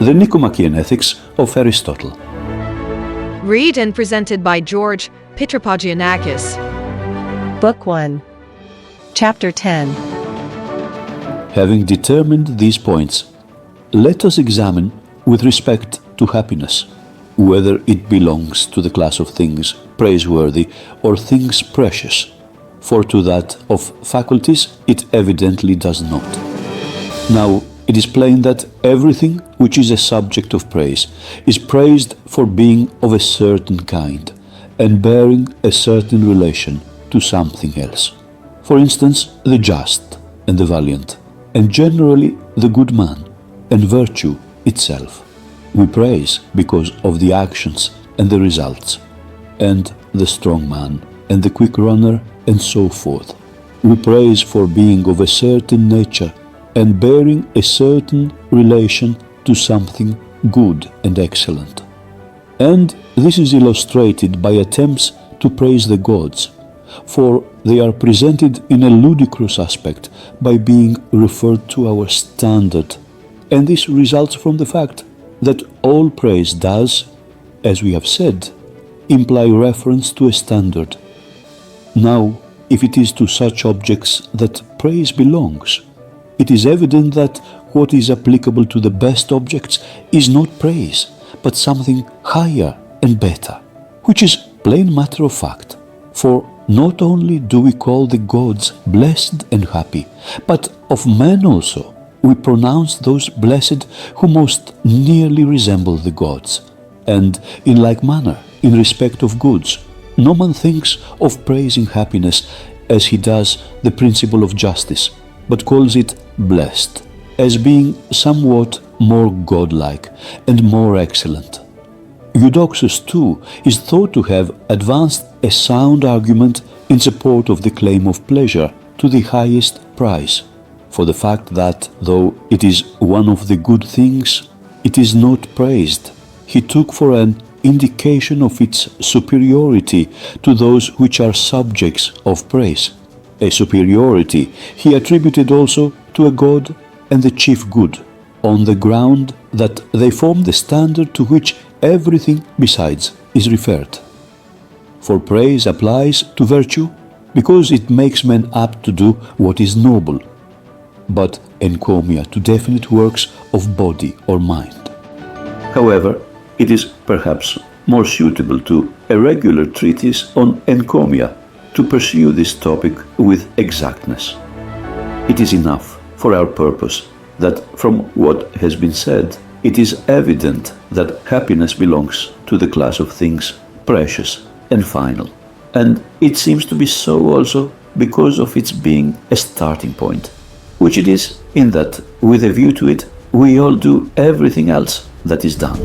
The Nicomachean Ethics of Aristotle. Read and presented by George Pitropogiannakis. Book 1, Chapter 10. Having determined these points, let us examine with respect to happiness, whether it belongs to the class of things praiseworthy or things precious, for to that of faculties it evidently does not. Now, it is plain that everything which is a subject of praise is praised for being of a certain kind and bearing a certain relation to something else. For instance, the just and the valiant, and generally the good man and virtue itself. We praise because of the actions and the results, and the strong man and the quick runner and so forth. We praise for being of a certain nature and bearing a certain relation to something good and excellent. And this is illustrated by attempts to praise the gods, for they are presented in a ludicrous aspect by being referred to our standard, and this results from the fact that all praise does, as we have said, imply reference to a standard. Now, if it is to such objects that praise belongs, it is evident that what is applicable to the best objects is not praise, but something higher and better, which is plain matter of fact. For not only do we call the gods blessed and happy, but of men also we pronounce those blessed who most nearly resemble the gods. And in like manner, in respect of goods, no man thinks of praising happiness as he does the principle of justice, but calls it blessed, as being somewhat more godlike and more excellent. Eudoxus too is thought to have advanced a sound argument in support of the claim of pleasure to the highest price, for the fact that, though it is one of the good things, it is not praised, he took for an indication of its superiority to those which are subjects of praise. A superiority he attributed also to a god and the chief good, on the ground that they form the standard to which everything besides is referred. For praise applies to virtue because it makes men apt to do what is noble, but encomia to definite works of body or mind. However, it is perhaps more suitable to a regular treatise on encomia to pursue this topic with exactness. It is enough for our purpose that from what has been said, it is evident that happiness belongs to the class of things precious and final. And it seems to be so also because of its being a starting point, which it is in that, with a view to it, we all do everything else that is done.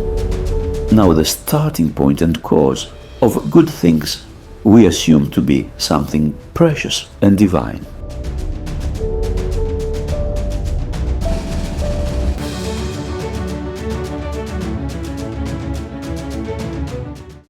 Now, the starting point and cause of good things we assume to be something precious and divine.